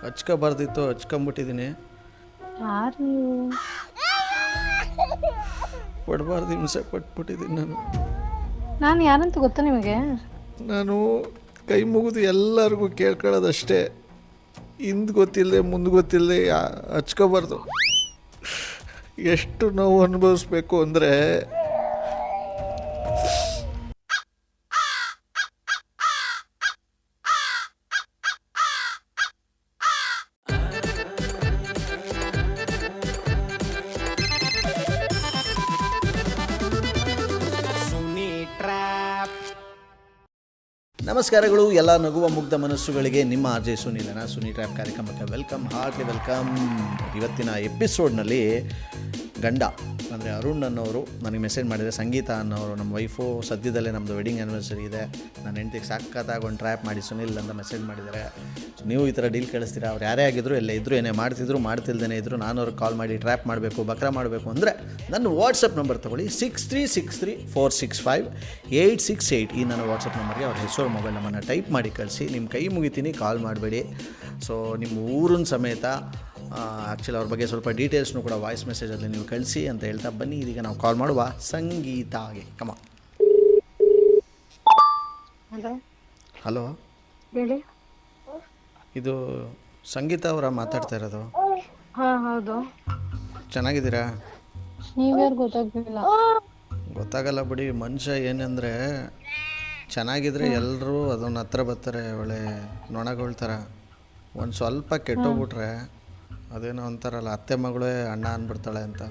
ಹಚ್ಕೋಬಾರ್ದಿತ್ತು ಹಚ್ಕೊಂಬಿಟ್ಟಿದ್ದೀನಿ. ಯಾರು ನೀವು? ಪಡಬಾರ್ದು ಹಿಂಸೆ ಪಟ್ಬಿಟ್ಟಿದ್ದೀನಿ ನಾನು ಯಾರಂತ ಗೊತ್ತಾ ನಿಮಗೆ? ನಾನು ಕೈ ಮುಗಿದು ಎಲ್ಲರಿಗೂ ಕೇಳ್ಕೊಳ್ಳೋದಷ್ಟೇ, ಹಿಂದೆ ಗೊತ್ತಿಲ್ಲದೆ ಮುಂದೆ ಗೊತ್ತಿಲ್ಲದೆ ಹಚ್ಕೋಬಾರ್ದು. ಎಷ್ಟು ನೋವು ಅನುಭವಿಸ್ಬೇಕು ಅಂದರೆ ನಮಸ್ಕಾರಗಳು ಎಲ್ಲ ನಗುವ ಮುಗ್ಧ ಮನಸ್ಸುಗಳಿಗೆ. ನಿಮ್ಮ ಆರ್ ಜೆ ಸುನೀಲನ ಸುನಿ ಟ್ರ್ಯಾಪ್ ಕಾರ್ಯಕ್ರಮಕ್ಕೆ ವೆಲ್ಕಮ್, ಹಾರ್ಟ್ಲಿ ವೆಲ್ಕಮ್. ಇವತ್ತಿನ ಎಪಿಸೋಡ್ನಲ್ಲಿ ಗಂಡ ಅಂದರೆ ಅರುಣ್ ಅನ್ನೋರು ನನಗೆ ಮೆಸೇಜ್ ಮಾಡಿದರೆ, ಸಂಗೀತ ಅನ್ನೋರು, ನಮ್ಮ ವೈಫು ಸದ್ಯದಲ್ಲೇ ನಮ್ಮದು ವೆಡ್ಡಿಂಗ್ ಆ್ಯನಿವರ್ಸರಿ ಇದೆ, ನನ್ನ ಹೆಂಡ್ತಿಗೆ ಸಾಕಾಗಿ ಒಂದು ಟ್ರ್ಯಾಪ್ ಮಾಡಿ ಸುನೀಲ್ ಅಂತ ಮೆಸೇಜ್ ಮಾಡಿದ್ದಾರೆ. ನೀವು ಈ ಥರ ಡೀಲ್ ಕಳಿಸ್ತೀರಾ? ಅವ್ರು ಯಾರೇ ಆಗಿದ್ರು, ಎಲ್ಲ ಇದ್ದರೂ ಏನೇ ಮಾಡ್ತಿದ್ರು ಮಾಡ್ತಿಲ್ದೇ ಇದ್ದರು, ನಾನು ಅವ್ರಿಗೆ ಕಾಲ್ ಮಾಡಿ ಟ್ರ್ಯಾಪ್ ಮಾಡಬೇಕು, ಬಕ್ರಾ ಮಾಡಬೇಕು ಅಂದರೆ ನನ್ನ ವಾಟ್ಸಪ್ ನಂಬರ್ ತೊಗೊಳ್ಳಿ, 6363465868. ಈ ನನ್ನ ವಾಟ್ಸಪ್ ನಂಬರ್ಗೆ ಅವ್ರ ಹೆಸರು ಮೊಬೈಲ್ ನಂಬರ್ನ ಟೈಪ್ ಮಾಡಿ ಕಳಿಸಿ. ನಿಮ್ಮ ಕೈ ಮುಗಿತೀನಿ, ಕಾಲ್ ಮಾಡಬೇಡಿ. ಸೊ ನಿಮ್ಮ ಊರಿನ ಸಮೇತ ಆ್ಯಕ್ಚುಲಿ ಅವ್ರ ಬಗ್ಗೆ ಸ್ವಲ್ಪ ಡೀಟೇಲ್ಸ್ನು ಕೂಡ ವಾಯ್ಸ್ ಮೆಸೇಜಲ್ಲಿ ನೀವು ಕಳಿಸಿ ಅಂತ ಹೇಳ್ತಾ ಬನ್ನಿ. ಇದೀಗ ನಾವು ಕಾಲ್ ಮಾಡುವ ಸಂಗೀತಾಗೆ. ಕಮ. ಹಲೋ, ಹೇಳಿ. ಇದು ಸಂಗೀತ ಅವರ ಮಾತಾಡ್ತಾ ಇರೋದು? ಹಾಂ ಹೌದು. ಚೆನ್ನಾಗಿದ್ದೀರಾ? ನೀವ್ಯಾರು ಗೊತ್ತಾಗ್ತಿಲ್ಲ. ಗೊತ್ತಾಗಲ್ಲ ಬಿಡಿ. ಮನುಷ್ಯ ಏನಂದರೆ ಚೆನ್ನಾಗಿದ್ರೆ ಎಲ್ಲರೂ ಅದನ್ನ ಹತ್ರ ಬರ್ತಾರೆ, ಒಳ್ಳೆ ನೊಣಗಳ್ತಾರ. ಒಂದು ಸ್ವಲ್ಪ ಕೆಟ್ಟೋಗ್ಬಿಟ್ರೆ ಅದೇನೋ ಅಂತಾರಲ್ಲ, ಅತ್ತೆ ಮಗಳೇ ಅಣ್ಣ ಅಂದ್ಬಿಡ್ತಾಳೆ ಅಂತ.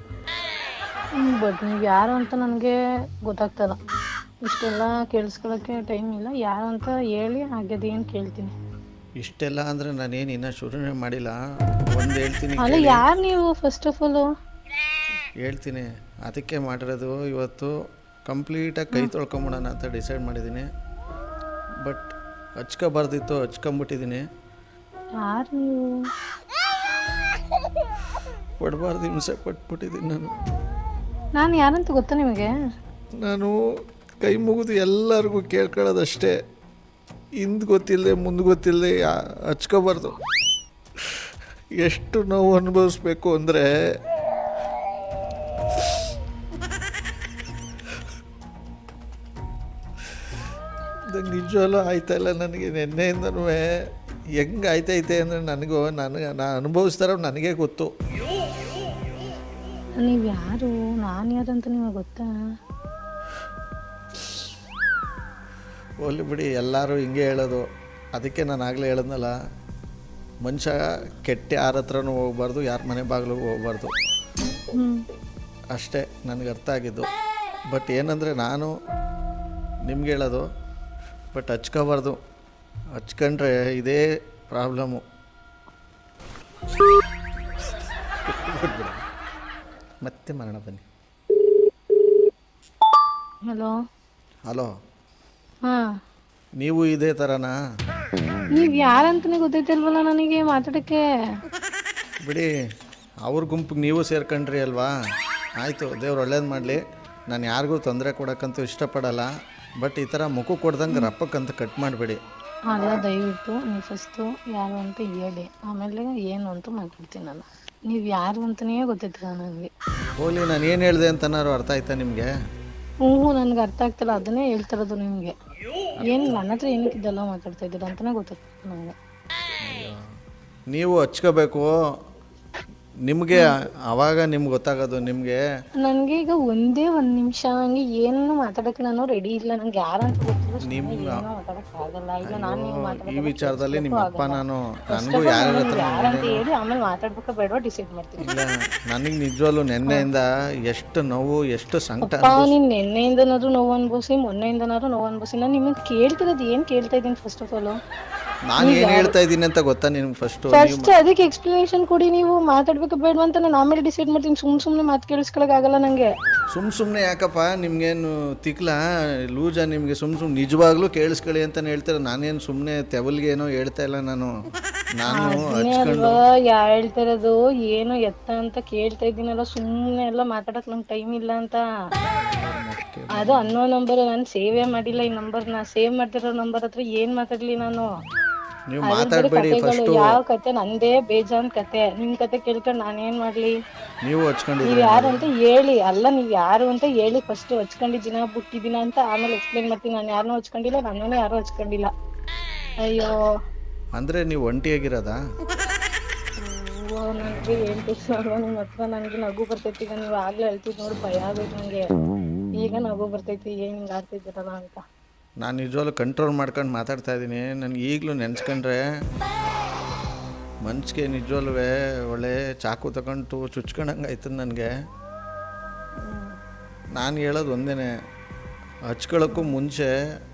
ಬಟ್ ನೀವು ಯಾರು ಅಂತ ನನಗೆ ಗೊತ್ತಾಗ್ತಲ್ಲ. ಇಷ್ಟೆಲ್ಲ ಕೇಳಿಸ್ಕೊಳ್ಳೋಕ್ಕೆ ಟೈಮ್ ಇಲ್ಲ. ಯಾರು ಅಂತ ಹೇಳಿ ಹಾಗೆದೇನು ಕೇಳ್ತೀನಿ. ಇಷ್ಟೆಲ್ಲ ಅಂದರೆ ನಾನೇನು ಇನ್ನೂ ಶುರುನೇ ಮಾಡಿಲ್ಲ. ಒಂದು ಹೇಳ್ತೀನಿ, ಅಲ್ಲ ಯಾರು ನೀವು ಫಸ್ಟ್ ಆಫ್ ಆಲು? ಹೇಳ್ತೀನಿ. ಅದಕ್ಕೆ ಮಾಡಿರೋದು ಇವತ್ತು ಕಂಪ್ಲೀಟಾಗಿ ಕೈ ತೊಳ್ಕೊಂಬಿಡೋಣ ಅಂತ ಡಿಸೈಡ್ ಮಾಡಿದ್ದೀನಿ. ಬಟ್ ಹಚ್ಕೋಬಾರ್ದಿತ್ತು ಹಚ್ಕೊಂಬಿಟ್ಟಿದ್ದೀನಿ. ಯಾರು ನೀವು? ಪಡಬಾರ್ದು ಹಿಂಸೆ ಪಟ್ಬಿಟ್ಟಿದ್ದೀನಿ ನಾನು ಯಾರಂತ ಗೊತ್ತಾ ನಿಮಗೆ? ನಾನು ಕೈ ಮುಗಿದು ಎಲ್ಲರಿಗೂ ಕೇಳ್ಕೊಳ್ಳೋದಷ್ಟೇ, ಹಿಂದೆ ಗೊತ್ತಿಲ್ಲದೆ ಮುಂದೆ ಗೊತ್ತಿಲ್ಲದೆ ಹಚ್ಕೋಬಾರ್ದು. ಎಷ್ಟು ನೋವು ಅನುಭವಿಸ್ಬೇಕು ಅಂದರೆ ನಿಜವಲ್ಲೂ ಆಯ್ತಾಯಿಲ್ಲ ನನಗೆ. ನಿನ್ನೆಯಿಂದನೂ ಹೆಂಗೆ ಆಯ್ತೈತೆ ಅಂದರೆ ನಾನು ಅನುಭವಿಸ್ತಾರೋ ನನಗೆ ಗೊತ್ತು. ನೀವು ಯಾರು? ನಾನು ಯಾರಂತ ನಿಮಗೆ ಗೊತ್ತಾ? ಹೋಗ್ಲಿ ಬಿಡಿ, ಎಲ್ಲರೂ ಹಿಂಗೆ ಹೇಳೋದು. ಅದಕ್ಕೆ ನಾನು ಆಗಲೇ ಹೇಳಿದ್ನಲ್ಲ, ಮನುಷ್ಯ ಕೆಟ್ಟ ಯಾರ ಹತ್ರನೂ ಹೋಗ್ಬಾರ್ದು, ಯಾರ ಮನೆ ಬಾಗಿಲಿಗೂ ಹೋಗ್ಬಾರ್ದು. ಅಷ್ಟೇ ನನಗೆ ಅರ್ಥ ಆಗಿದ್ದು. ಬಟ್ ಏನಂದರೆ ನಾನು ನಿಮ್ಗೆ ಹೇಳೋದು, ಬಟ್ ಹಚ್ಕೋಬಾರ್ದು. ಹಚ್ಕೊಂಡ್ರೆ ಇದೇ ಪ್ರಾಬ್ಲಮ್ಮು. ಮತ್ತೆ ಮರಣ ಬನ್ನಿ. ಹಲೋ. ಹಲೋ, ಹಾಂ, ನೀವು ಇದೇ ಥರನಾ? ನೀವು ಯಾರಂತನೇ ಗೊತ್ತೈತಲ್ವಲ್ಲ ನನಗೆ ಮಾತಾಡೋಕ್ಕೆ. ಬಿಡಿ, ಅವ್ರ ಗುಂಪಿಗೆ ನೀವು ಸೇರ್ಕೊಂಡ್ರಿ ಅಲ್ವಾ? ಆಯಿತು, ದೇವ್ರು ಒಳ್ಳೇದು ಮಾಡಲಿ. ನಾನು ಯಾರಿಗೂ ತೊಂದರೆ ಕೊಡೋಕ್ಕಂತೂ ಇಷ್ಟಪಡಲ್ಲ. ಬಟ್ ಈ ಥರ ಮುಖ ಕೊಡ್ದಂಗೆ ರಪ್ಪಕ್ಕಂತ ಕಟ್ ಮಾಡಬೇಡಿ. ಅಲ್ಲ, ದಯವಿಟ್ಟು ನೀವು ಫಸ್ಟು ಯಾರು ಅಂತ ಹೇಳಿ, ಆಮೇಲೆ ಏನು ಅಂತ ಮಾತಾಡ್ತೀನಿ ನಾನು. ನೀವು ಯಾರು ಅಂತಲೇ ಗೊತ್ತಿಲ್ಲ ನನಗೆ. ಹೋಗ್ಲಿ, ನಾನು ಏನು ಹೇಳಿದೆ ಅಂತನಾರು ಅರ್ಥ ಆಯ್ತಾ ನಿಮಗೆ? ನನಗೆ ಅರ್ಥ ಆಗ್ತಿಲ್ಲ, ಅದನ್ನೇ ಹೇಳ್ತಿರೋದು ನಿಮಗೆ. ಏನು ನನ್ನ ಹತ್ರ ಏನಕ್ಕಿದ್ದಲ್ಲ ಮಾತಾಡ್ತಾ ಇದ್ದೀರಾ ಅಂತಲೇ ಗೊತ್ತಾಗ್ತದೆ ನನಗೆ. ನೀವು ಹಚ್ಕೋಬೇಕು, ನಿಮಗೆ ಆವಾಗ ನಿಮ್ಗೆ ಗೊತ್ತಾಗೋದು. ನಿಮಗೆ ನನಗೆ ಈಗ ಒಂದೇ ಒಂದು ನಿಮಿಷ ನನಗೆ ಏನು ಮಾತಾಡೋಕ್ಕೆ ನಾನು ರೆಡಿ ಇಲ್ಲ. ನಂಗೆ ಯಾರಂತ ಗೊತ್ತಿಲ್ಲ, ಮಾತಾಡೋಕ್ಕಾಗಲ್ಲ. ಈಗ ನಾನು ಈ ವಿಚಾರದಲ್ಲಿ ನಿಮ್ಮ ಅಪ್ಪ ನನಗೂ ಯಾರಂತ ಹೇಳಿ ಆಮೇಲೆ ಮಾತಾಡ್ಬೇಕಾ ಬೇಡವಾ ಡಿಸೈಡ್ ಮಾಡ್ತೀನಿ. ಇಲ್ಲ, ನನಗೆ ನಿಜವಲ್ಲೂ ನೆನ್ನೆಯಿಂದ ಎಷ್ಟು ನೋವು, ಎಷ್ಟು ಸಂಕಟ. ನೀನು ನಿನ್ನೆಯಿಂದನಾದ್ರೂ ನೋವು ಅನ್ಭವಿಸಿ, ಮೊನ್ನೆಯಿಂದನಾದ್ರೂ ನೋವು ಅನ್ಭವಿಸಿ. ನಾನು ನಿಮಗೆ ಕೇಳ್ತಿರೋದು ಏನು ಕೇಳ್ತಾ ಇದ್ದೀನಿ ಫಸ್ಟ್ ಆಫ್ ಆಲು? ನಾನು ಏನು ಹೇಳ್ತಾ ಇದ್ದೀನಿ ಅಂತ ಗೊತ್ತಾ ನಿಮ್ಗೆ? ಫಸ್ಟ್ ಅದಕ್ಕೆ ಎಕ್ಸ್ಪ್ಲನೇಷನ್ ಕೊಡಿ. ನೀವು ಮಾತಾಡ್ಬೇಕು ಬೇಡವಾ ಅಂತ ನಾನು ಆಮೇಲೆ ಡಿಸೈಡ್ ಮಾಡ್ತೀನಿ. ಸುಮ್ಮನೆ ಮಾತು ಕೇಳಿಸ್ಕೊಳಕ್ಕಾಗಲ್ಲ ನನಗೆ. ಸುಮ್ಮನೆ ಯಾಕಪ್ಪ? ನಿಮ್ಗೇನು ತಿಕ್ಲ ಲೂಜ? ನಿಮಗೆ ಸುಮ್ಮನೆ ನಿಜವಾಗ್ಲೂ ಕೇಳಿಸ್ಕೊಳ್ಳಿ ಅಂತಾನೆ ಹೇಳ್ತಾರೆ. ನಾನೇನು ಸುಮ್ಮನೆ ತೆವಲ್ಗೆ ಏನೋ ಹೇಳ್ತಾ ಇಲ್ಲ. ನಾನು ಹೇಳ್ತಾ ಇರೋದು ಏನು ಎತ್ತ ಅಂತ ಕೇಳ್ತಾ ಇದ್ದೀನಲ್ಲ. ಸುಮ್ಮನೆ ಎಲ್ಲ ಮಾತಾಡಕ್ ನಂಗೆ ಟೈಮ್ ಇಲ್ಲ ಅಂತ. ಅದು ಅನ್ನೋ ನಂಬರ್ ನಾನು ಸೇವೇ ಮಾಡಿಲ್ಲ. ಈ ನಂಬರ್ನ ಸೇವ್ ಮಾಡ್ತಿರೋ ನಂಬರ್ ಹತ್ರ ಏನು ಮಾತಾಡಲಿ ನಾನು? ನೀವು ಅದ್ರ ಬರೀ ಮಾತಾಡಬೇಡಿ ಕತೆಗಳು ಫಸ್ಟು. ಯಾವ ಕತೆ ನಂದೇ ಬೇಜಾನ್ ಕತೆ. ನಿಮ್ ಕತೆ ಕೇಳ್ಕೊಂಡು ನಾನೇನ್ ಮಾಡ್ಲಿ? ನೀವು ನೀವ್ ಹಚ್ಕೊಂಡಿದ್ರಿ ಯಾರು ಅಂತ ಹೇಳಿ. ಅಲ್ಲ ನೀವ್ ಯಾರು ಅಂತ ಹೇಳಿ ಫಸ್ಟ್. ಹಚ್ಕೊಂಡಿದ್ದೀನ ಬಿಟ್ಟಿದ್ದೀನ ಅಂತ ಆಮೇಲೆ ಎಕ್ಸ್ಪ್ಲೇನ್ ಮಾಡ್ತೀನಿ. ನಾನು ಯಾರನ್ನೂ ಹಚ್ಕೊಂಡಿಲ್ಲ, ನನ್ನನ್ನು ಯಾರು ಹಚ್ಕೊಂಡಿಲ್ಲ. ಅಯ್ಯೋ ಅಂದರೆ ನೀವು ಒಂಟಿಯಾಗಿರೋದಾ? ನನ್ಗೆ ಏನ್ ಅಲ್ವ ನಿಮ್ ಹತ್ರ. ನನ್ಗೆ ನಗು ಬರ್ತೈತಿ. ಈಗ ನೀವ್ ಆಗ್ಲೇ ಹೇಳ್ತಿದ್ ನೋಡಿ ಭಯ ಆಗೈತಿ ನಂಗೆ. ಈಗ ನಗು ಬರ್ತೈತಿ ಏನ್ ಹಿಂಗ್ ಆಡ್ತಿದ್ದೀರಲ್ಲ ಅಂತ. ನಾನು ನಿಜವಾಗ್ಲೂ ಕಂಟ್ರೋಲ್ ಮಾಡ್ಕೊಂಡು ಮಾತಾಡ್ತಾ ಇದ್ದೀನಿ. ನನಗೆ ಈಗಲೂ ನೆನೆಸ್ಕೊಂಡ್ರೆ ಮನ್ಸಿಗೆ ನಿಜವಾಗ್ಲೂ ಒಳ್ಳೆ ಚಾಕು ತಗೊಂಡು ಚುಚ್ಕೊಂಡಂಗೆ ಆಯ್ತದ ನನಗೆ. ನಾನು ಹೇಳೋದು ಒಂದೇ, ಹಚ್ಕೊಳ್ಳೋಕ್ಕೂ ಮುಂಚೆ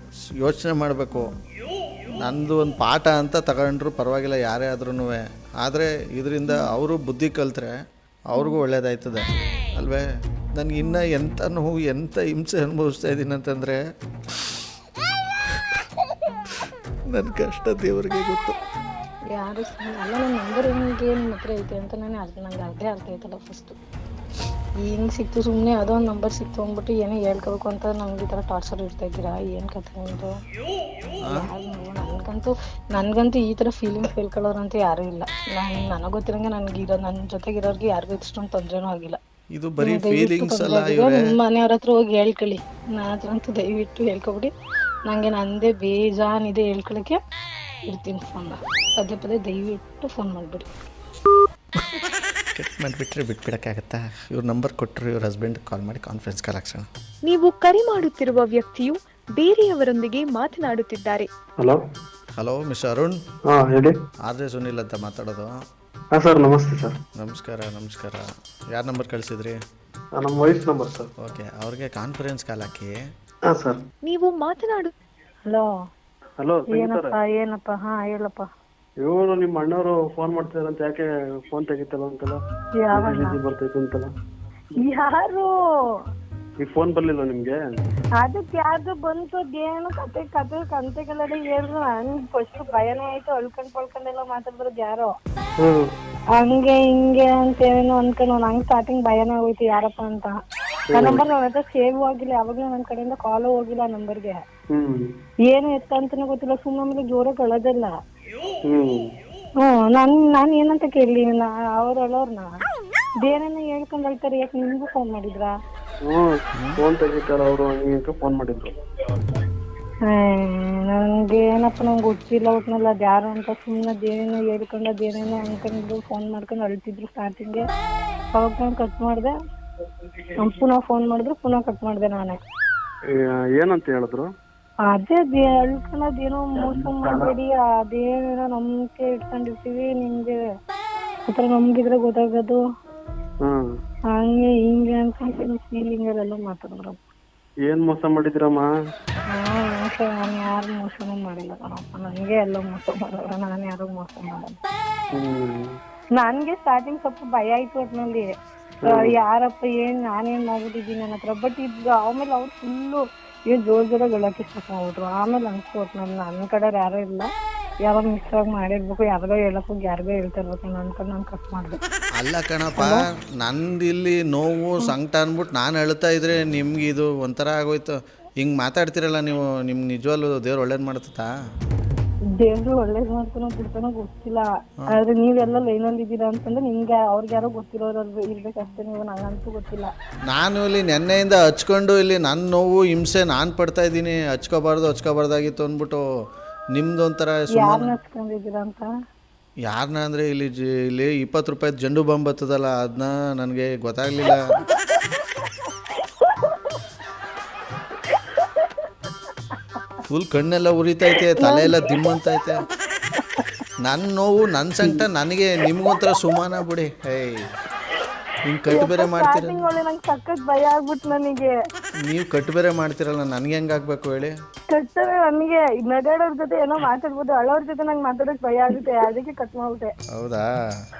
ಯೋಚನೆ ಮಾಡಬೇಕು. ನಂದು ಒಂದು ಪಾಠ ಅಂತ ತಗೊಂಡ್ರು ಪರವಾಗಿಲ್ಲ ಯಾರೇ ಆದ್ರೂ. ಆದರೆ ಇದರಿಂದ ಅವರು ಬುದ್ಧಿ ಕಲ್ತ್ರೆ ಅವ್ರಿಗೂ ಒಳ್ಳೇದಾಯ್ತದೆ ಅಲ್ವೇ? ನನಗೆ ಇನ್ನೂ ಎಂಥ ನೋವು, ಎಂಥ ಹಿಂಸೆ ಅನುಭವಿಸ್ತಾ ಇದ್ದೀನಿ ಅಂತಂದರೆ ನನ್ನ ಕಷ್ಟ ದೇವರಿಗೆ ಗೊತ್ತು. ಯಾರು ಅಲ್ಲ, ನನ್ನ ನಂಬರ್ ಹೆಂಗೆ ನಿಮ್ಮ ಹತ್ರ ಐತೆ ಅಂತ ನಂಗೆ ಅರ್ಧೇ ಅರ್ಥ ಆಯ್ತಲ್ಲ ಫಸ್ಟು. ಹೆಂಗ್ ಸಿಕ್ತು ಸುಮ್ಮನೆ ಅದೊಂದು ನಂಬರ್ ಸಿಕ್ತು ಅಂದ್ಬಿಟ್ಟು ಏನೋ ಹೇಳ್ಕೋಬೇಕು ಅಂತ ನಂಗೆ ಈ ಥರ ಟಾರ್ಚರ್ ಇಡ್ತಾ ಇದ್ದೀರಾ? ಏನು ಕತೆ ನಿಮ್ಮದು? ನನಗಂತೂ ಈ ಥರ ಫೀಲಿಂಗ್ಸ್ ಹೇಳ್ಕೊಳ್ಳೋರಂತೂ ಯಾರೂ ಇಲ್ಲ. ನನಗೆ ಗೊತ್ತಿರಂಗೆ ನನ್ನ ಜೊತೆಗಿರೋರ್ಗೆ ಯಾರಿಗೂ ಇಷ್ಟೊಂದು ತೊಂದರೆನೂ ಆಗಿಲ್ಲ. ಇದು ಬರೀ ಫೀಲಿಂಗ್ಸ್ ಅಲ್ಲ. ನಿಮ್ಮ ಮನೆಯವ್ರ ಹತ್ರ ಹೋಗಿ ಹೇಳ್ಕೊಳ್ಳಿ. ನನ್ನ ಹತ್ರ ಅಂತೂ ದಯವಿಟ್ಟು ಹೇಳ್ಕೊಬಿಡಿ. ನನಗೆ ನಂದೇ ಬೇಜಾನಿದೆ ಹೇಳ್ಕೊಳಕ್ಕೆ. ಇರ್ತೀನಿ ಫೋನ್. ಪದೇ ಪದೇ ದಯವಿಟ್ಟು ಫೋನ್ ಮಾಡಿಬಿಡಿ. ಕಟ್ ಮಾಡಿಬಿಟ್ರೆ ಬಿಟ್ಬಿಡೋಕ್ಕಾಗತ್ತಾ? ಇವ್ರ ನಂಬರ್ ಕೊಟ್ಟರು, ಇವ್ರ ಹಸ್ಬೆಂಡ್ ಕಾಲ್ ಮಾಡಿ ಕಾನ್ಫರೆನ್ಸ್ ಕಾಲ್ ಹಾಕ್ಸೋಣ. ನೀವು ಕರೆ ಮಾಡುತ್ತಿರುವ ವ್ಯಕ್ತಿಯು ಬೇರೆಯವರೊಂದಿಗೆ ಮಾತನಾಡುತ್ತಿದ್ದಾರೆ. Hello hello mister Arun. ಹಾಂ ಹೇಳಿ. ಆರ್.ಜೆ. ಸುನಿಲ್ ಅಂತ ಮಾತಾಡೋದು. ಹಾಂ ಸರ್, ನಮಸ್ತೆ ಸರ್. ನಮಸ್ಕಾರ. ಯಾರ ನಂಬರ್ ಕಳಿಸಿದ್ರಿ? ನಮ್ಮ ವೈಫ್ ನಂಬರ್ ಸರ್. ಓಕೆ, ಅವ್ರಿಗೆ ಕಾನ್ಫರೆನ್ಸ್ ಕಾಲ್ ಹಾಕಿ. ಹಾಂ ಸರ್. ನೀವು ಮಾತನಾಡು. ಹಲೋ ಹಲೋ ಏನಪ್ಪ? ಹಾ ಹೇಳಪ್ಪ. ಇವರು ನಿಮ್ಮ ಅಣ್ಣವರು ಫೋನ್ ಮಾಡ್ತಿದಾರಂತ, ಯಾಕೆ ಫೋನ್ ತೆಗಿತಲ್ಲ ಅಂತಲ್ಲ? ಬರ್ತೈತೆ ಅಂತಲ್ಲ. ಯಾರು? ಈ ಫೋನ್ ಬರ್ಲಿಲ್ಲ ನಿಮ್ಗೆ? ಅದಕ್ಕೆ ಯಾರ್ದು ಬಂತು? ಅದೇನು ಕಂತೆಗಳೆಲ್ಲ ಹೇಳಿದ್ರು. ನನ್ಗೆ ಫಸ್ಟ್ ಭಯನೇ ಆಯ್ತು. ಅಳ್ಕೊಂಡೆಲ್ಲ ಮಾತಾಡಿದ್ರದ್ದು ಯಾರೋ ಹಂಗೆ ಹಿಂಗೆ ಅಂತ ಏನೋ ಅನ್ಕೊಂಡು ನಂಗೆ ಸ್ಟಾರ್ಟಿಂಗ್ ಭಯನೇ ಹೋಯ್ತು ಯಾರಪ್ಪ ಅಂತ. ಆ ನಂಬರ್ ನನ್ನ ಹತ್ರ ಸೇವ್ ಆಗಿಲ್ಲ. ಯಾವಾಗ್ಲೂ ನನ್ನ ಕಡೆಯಿಂದ ಕಾಲು ಹೋಗಿಲ್ಲ ಆ ನಂಬರ್ಗೆ. ಏನು ಎತ್ತ ಅಂತಾನೆ ಗೊತ್ತಿಲ್ಲ. ಸುಮ್ಮನೆ ಜೋರಾಗಿ ಅಳೋದಲ್ಲ. ನಾನ್ ಏನಂತ ಕೇಳಿ ಅವ್ರು ಅಳೋರ್ನ ಬೇರೆನ ಹೇಳ್ಕೊಂಡ್ ಹೇಳ್ತಾರೆ. ಯಾಕೆ ನಿಮ್ಗೂ ಫೋನ್ ಮಾಡಿದ್ರಾ? ಫೋನ್ ತೆಗಿತಾರ ಅವರು, ಫೋನ್ ಮಾಡಿದ್ರು. ನಂಗೆ ಏನಪ್ಪ, ನಂಗೆ ಗೊತ್ತಿಲ್ಲ ಒಟ್ನಲ್ಲಿ ಅದು ಯಾರು ಅಂತ. ಸುಮ್ಮನೆ ಅದೇನೇನೋ ಹೇಳ್ಕೊಂಡು ಅದೇನೇನೋ ಅನ್ಕೊಂಡಿದ್ರು. ಫೋನ್ ಮಾಡ್ಕೊಂಡು ಅಳ್ತಿದ್ರು ಸ್ಟಾರ್ಟಿಂಗ್ಗೆ. ಅವಾಗ ನಾನು ಕಟ್ ಮಾಡಿದೆ. ಪುನಃ ಫೋನ್ ಮಾಡಿದ್ರು, ಪುನಃ ಕಟ್ ಮಾಡಿದೆ ನಾನೇ. ಏನಂತ ಹೇಳಿದ್ರು? ಅದೇ ಅಳ್ಕೊಳ್ಳೋದೇನೋ ಮೋಸ ಮಾಡಬೇಡಿ, ಅದೇನೇನೋ ನಂಬಿಕೆ ಇಟ್ಕೊಂಡಿರ್ತೀವಿ, ನಿಮ್ಗೆ ಆತರ ನಮ್ಗಿದ್ರೆ ಗೊತ್ತಾಗೋದು ಹಂಗೆ ಹಿಂಗೆ ಅಂತ ಫೀಲಿಂಗ್ ಎಲ್ಲ ಮಾತಾಡಿದ್ರು. ಏನ್ ಮೋಸ ಮಾಡಿದ್ರಮ್ಮ? ಮೋಸ ನಾನು ಯಾರು ಮೋಸನೂ ಮಾಡಿಲ್ಲ ಕಣಪ್ಪ. ನನಗೆ ಎಲ್ಲ ಮೋಸ ಮಾಡೋರು, ನಾನು ಯಾರು ಮೋಸ ಮಾಡಲ್ಲ. ನನ್ಗೆ ಸ್ಟಾರ್ಟಿಂಗ್ ಸ್ವಲ್ಪ ಭಯ ಆಯ್ತು ಒಟ್ನಲ್ಲಿ. ಯಾರಪ್ಪ ನಾನೇನ್ ಮಾಡ್ಬಿಟ್ಟಿದ್ದೀನಿ ನನ್ನ ಹತ್ರ. ಬಟ್ ಈಗ ಆಮೇಲೆ ಅವ್ರು ಫುಲ್ಲು ಜೋರಾಗಿ ಹೇಳಕ್ಕೆ ಸ್ಟಾರ್ಟ್ ಮಾಡ್ಬಿಟ್ರು. ಆಮೇಲೆ ಅನ್ಸ್ತು ಒಟ್ನಲ್ಲಿ ನನ್ನ ಕಡೆ ಯಾರು ಇಲ್ಲ, ಯಾರೋ ಮಿಸ್ ಆಗಿ ಮಾಡಿರ್ಬೇಕು, ಯಾರಿಗೋ ಹೇಳಕ್ ಹೋಗಿ ಯಾರಿಗೋ ಹೇಳ್ತಾ ಇರ್ಬೇಕು ಅನ್ಕೊಂಡು ನಾನು ಕಟ್ ಮಾಡಿದೆ. ಅಲ್ಲ ಕಣಪ್ಪ, ನಂದು ಇಲ್ಲಿ ನೋವು ಸಂಕಟ ಅಂದ್ಬಿಟ್ಟು ನಾನು ಅಳ್ತಾ ಇದ್ರೆ ನಿಮ್ಗೆ ಇದು ಒಂಥರ ಆಗೋಯ್ತು. ಹಿಂಗೆ ಮಾತಾಡ್ತಿರಲ್ಲ ನೀವು. ನಿಮ್ಗೆ ನಿಜವಾಗ್ಲೂ ದೇವ್ರು ಒಳ್ಳೇದು ಮಾಡ್ತಾ? ದೇವ್ರು ಒಳ್ಳೇದ್ ಮಾಡ್ತಾನೋ ಬಿಡ್ತಾನೋ ಗೊತ್ತಿಲ್ಲ. ಆದ್ರೆ ನೀವೆಲ್ಲ ಲೈನಲ್ಲಿ ಇದ್ದೀರಾ ಅಂತಂದ್ರೆ ನಿಮ್ಗೆ ಅವ್ರಿಗೆ ಯಾರೋ ಗೊತ್ತಿರೋರು ಇರ್ಬೇಕಷ್ಟೇ. ನೀವು ನಂಗಂತೂ ಗೊತ್ತಿಲ್ಲ. ನಾನು ಇಲ್ಲಿ ನೆನ್ನೆಯಿಂದ ಹಚ್ಕೊಂಡು ಇಲ್ಲಿ ನನ್ನ ನೋವು ಹಿಂಸೆ ನಾನು ಪಡ್ತಾ ಇದ್ದೀನಿ. ಹಚ್ಕೋಬಾರ್ದಾಗಿತ್ತು ಅಂದ್ಬಿಟ್ಟು ನಿಮ್ದು ಒಂಥರ ಯಾರನ್ನ ಹಚ್ಕೊಂಡಿದ್ದೀರಾ ಅಂತ? ಯಾರನ್ನ ಅಂದರೆ ಇಲ್ಲಿ 20 ರೂಪಾಯಿ ಜಂಡು ಬಾಂಬ್ ಬರ್ತದಲ್ಲ, ಅದನ್ನ ನನಗೆ ಗೊತ್ತಾಗಲಿಲ್ಲ. ಫುಲ್ ಕಣ್ಣೆಲ್ಲ ಉರಿತೈತೆ, ತಲೆ ಎಲ್ಲ ದಿಮ್ಮಂತೈತೆ. ನನ್ನ ನೋವು, ನನ್ನ ಸಂಕಟ ನನಗೆ, ನಿಮ್ಗೊಂಥರ ಸುಮಾನ ಬಿಡಿ. ಹಿಂಗೆ ಕಟ್ಟು ಬೇರೆ ಮಾಡ್ತೀರ. ನಂಗೆ ಸಖತ್ ಭಯ ಆಗ್ಬಿಟ್ಟು ನನಗೆ. ನೀವು ಕಟ್ಟು ಬೇರೆ ಮಾಡ್ತೀರಲ್ಲ, ನನಗೆ ಹೆಂಗೆ ಆಗ್ಬೇಕು ಹೇಳಿ? ಕಟ್ತಾರೆ ನನಗೆ. ನಗಾಡೋರ್ ಜೊತೆ ಏನೋ ಮಾತಾಡ್ಬೋದು, ಅಳೋರ್ ಜೊತೆ ನಂಗೆ ಮಾತಾಡೋಕೆ ಭಯ ಆಗುತ್ತೆ. ಅದಕ್ಕೆ ಕಟ್ ಮಾಡ್ಬಿಟ್ಟೆ. ಹೌದಾ?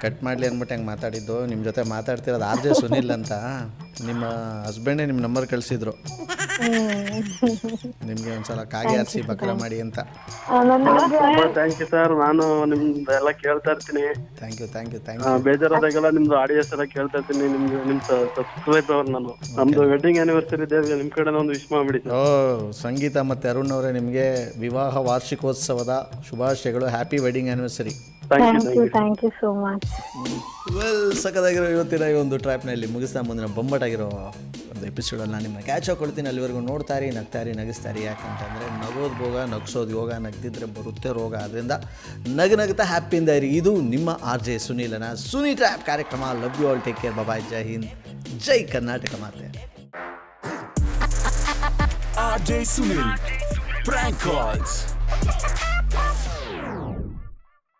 ಕಟ್ ಮಾಡಲಿ ಅಂದ್ಬಿಟ್ಟು ಹೆಂಗೆ ಮಾತಾಡಿದ್ದು. ನಿಮ್ಮ ಜೊತೆ ಮಾತಾಡ್ತಿರೋದು ಆರ್.ಜೆ. ಸುನಿಲ್ ಅಂತ. ನಿಮ್ಮ ಹಸ್ಬೆಂಡೇ ನಿಮ್ಮ ನಂಬರ್ ಕಳಿಸಿದ್ರು. ನಿಮಗೆ ಒಂದ್ಸಲ ಕಾಗೆ ಆರಿಸಿ ಬಕ್ರ ಮಾಡಿ ಅಂತ. ತುಂಬಾ ಥ್ಯಾಂಕ್ ಯು ಸರ್. ನಾನು ನಿಮ್ದು ಎಲ್ಲ ಕೇಳ್ತಾ ಇರ್ತೀನಿ. Thank you thank you thank you. ಬೇಜಾರಾದಾಗೆಲ್ಲ ನಿಮ್ದು ಆಡಿಯೋಸ್ ಎಲ್ಲ ಕೇಳ್ತಾ ಇರ್ತೀನಿ. ನಿಮ್ ಸಬ್ಸ್ಕ್ರೈಬರ್ ನಾನು. ನಮ್ದು ವೆಡ್ಡಿಂಗ್ ಆನಿವರ್ಸರಿ ಇದೆ, ನಿಮ್ ಕಡೆ ಒಂದು ವಿಶ್ ಮಾಡ್ಬಿಡಿ. ಓ ಸಂಗೀತ ಮತ್ತು ಅರುಣ್ ಅವರೇ, ನಿಮಗೆ ವಿವಾಹ ವಾರ್ಷಿಕೋತ್ಸವದ ಶುಭಾಶಯಗಳು. Happy wedding anniversary. Thank you so much. Well, ಸಖತ್ತಾಗಿರೋ ಇವತ್ತಿನ ಈ ಒಂದು ಟ್ರ್ಯಾಪ್ನಲ್ಲಿ ಮುಗಿಸ್ತಾ ಮುಂದಿನ ಬೊಂಬಟಾಗಿರೋ ಒಂದು ಎಪಿಸೋಡಲ್ಲಿ ನಾನು ನಿಮ್ಮನ್ನ ಕ್ಯಾಚ್ ಹಾಕೊಳ್ತೀನಿ. ಅಲ್ಲಿವರೆಗೂ ನೋಡ್ತಾರಿ, ನಗ್ತಾರಿ, ನಗಿಸ್ತಾರಿ. ಯಾಕಂತಂದರೆ ನಗೋದು ಭೋಗ, ನಗಿಸೋದು ಯೋಗ, ನಗ್ದಿದ್ರೆ ಬರುತ್ತೆ ರೋಗ. ಆದ್ದರಿಂದ ನಗ್ತಾ ಹ್ಯಾಪಿಯಿಂದ ಇರಿ. ಇದು ನಿಮ್ಮ RJ ಸುನೀಲನ ಸುನಿ ಟ್ರ್ಯಾಪ್ ಕಾರ್ಯಕ್ರಮ. Love you all, take care, bye, Jai Hind, Jai Karnataka ಮಾತೆ. RJ Sunil Prank Calls.